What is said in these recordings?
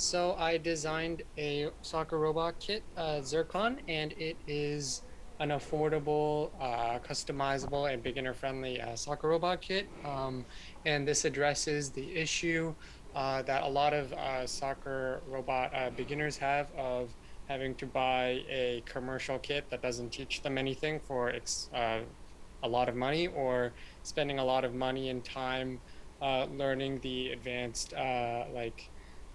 So I designed a soccer robot kit, Zircon, and it is an affordable, customizable, and beginner-friendly soccer robot kit. And this addresses the issue that a lot of soccer robot beginners have of having to buy a commercial kit that doesn't teach them anything for a lot of money, or spending a lot of money and time learning the advanced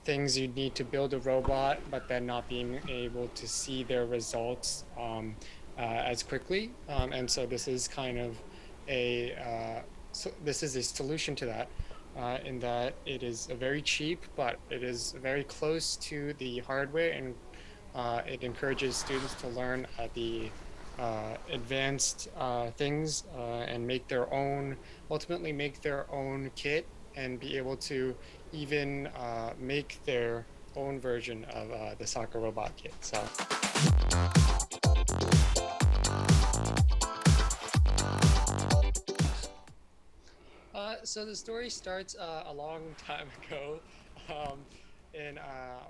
things you need to build a robot, but then not being able to see their results as quickly. And so this is kind of this is a solution to that, in that it is very cheap, but it is very close to the hardware, and it encourages students to learn the advanced things, and ultimately make their own kit, and be able to even make their own version of the soccer robot kit. So the story starts a long time ago. Um,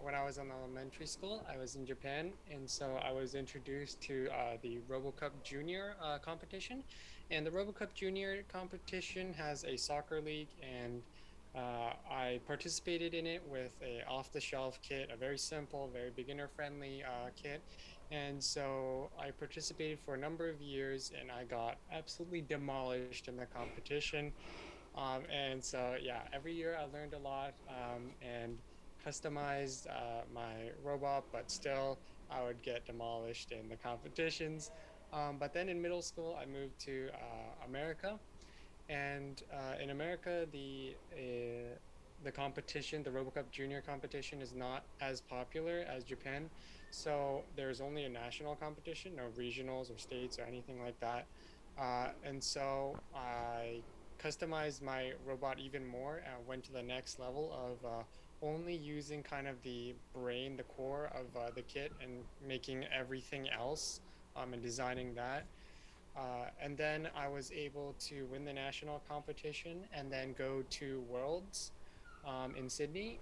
when I was in elementary school, I was in Japan, and so I was introduced to the RoboCup Junior competition. And the RoboCup Junior competition has a soccer league, and I participated in it with a off-the-shelf kit, a very simple, very beginner-friendly kit. And so I participated for a number of years, and I got absolutely demolished in the competition. And so, yeah, every year I learned a lot, and customized my robot, but still I would get demolished in the competitions. But then in middle school, I moved to America, and in America, the competition, the RoboCup Junior competition, is not as popular as Japan. So there's only a national competition, no regionals or states or anything like that. And so I customized my robot even more and went to the next level of only using kind of the brain, the core of the kit, and making everything else, and designing that. And then I was able to win the national competition and then go to Worlds in Sydney.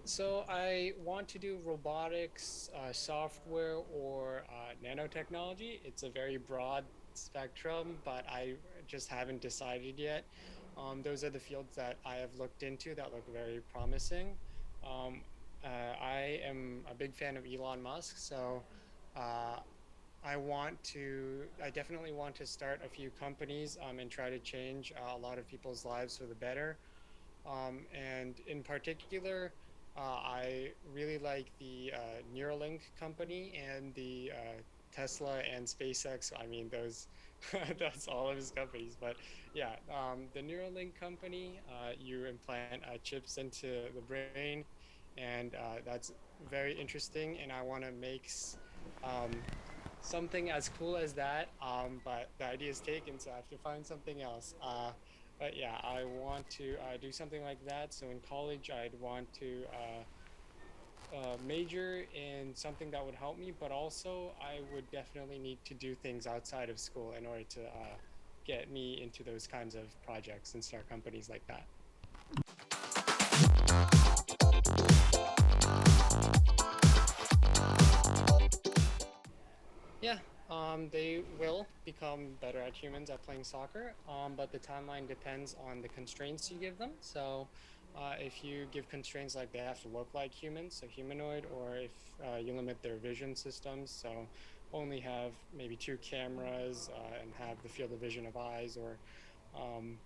So I want to do robotics, software, or nanotechnology. It's a very broad spectrum, but I just haven't decided yet. Those are the fields that I have looked into that look very promising. Um, I am a big fan of Elon Musk, so uh, I definitely want to start a few companies, and try to change a lot of people's lives for the better. And in particular, I really like the Neuralink company and the Tesla and SpaceX. I mean, those that's all of his companies. But yeah, the Neuralink company, you implant chips into the brain, and that's very interesting. And I want to um, something as cool as that. But the idea is taken, so I have to find something else. But yeah, I want to do something like that. So in college, I'd want to major in something that would help me, but also I would definitely need to do things outside of school in order to get me into those kinds of projects and start companies like that. Yeah, they will become better at humans at playing soccer, but the timeline depends on the constraints you give them. So, if you give constraints like they have to look like humans, so humanoid, or if you limit their vision systems, so only have maybe two cameras, and have the field of vision of eyes, or um,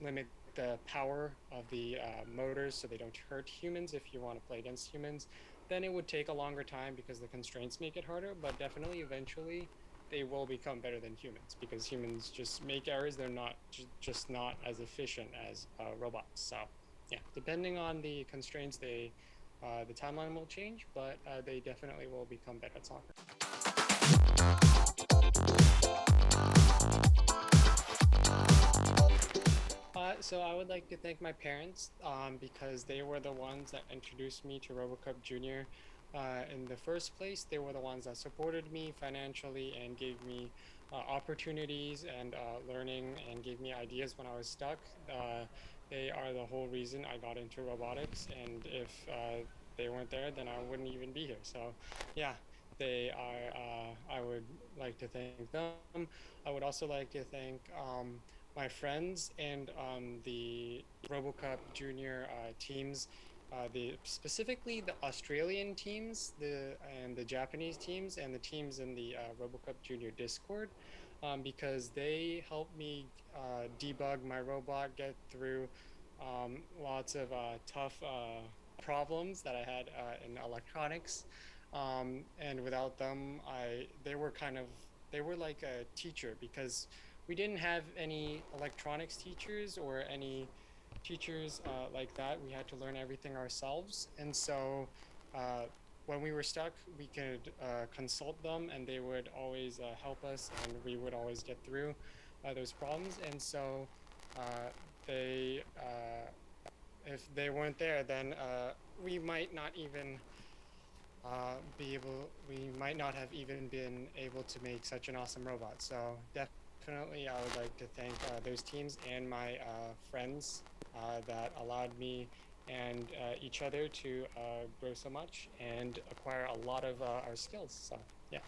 limit the power of the motors so they don't hurt humans if you want to play against humans, then it would take a longer time because the constraints make it harder. But definitely, eventually, they will become better than humans because humans just make errors. They're not just not as efficient as robots. So yeah, depending on the constraints, the timeline will change, but they definitely will become better at soccer. So I would like to thank my parents, because they were the ones that introduced me to RoboCup Junior. In the first place, they were the ones that supported me financially and gave me opportunities and learning and gave me ideas when I was stuck. They are the whole reason I got into robotics. And if they weren't there, then I wouldn't even be here. So, yeah, they are. I would like to thank them. I would also like to thank my friends and the RoboCup Junior teams, the specifically the Australian teams, the Japanese teams, and the teams in the RoboCup Junior Discord, because they helped me debug my robot, get through lots of tough problems that I had in electronics. And without them, they were they were like a teacher because we didn't have any electronics teachers or any teachers like that. We had to learn everything ourselves. And so uh, when we were stuck, we could consult them and they would always help us and we would always get through those problems. And so uh, they, if they weren't there, then we might not even we might not have even been able to make such an awesome robot. So definitely, I would like to thank those teams and my friends that allowed me and each other to grow so much and acquire a lot of our skills. So yeah.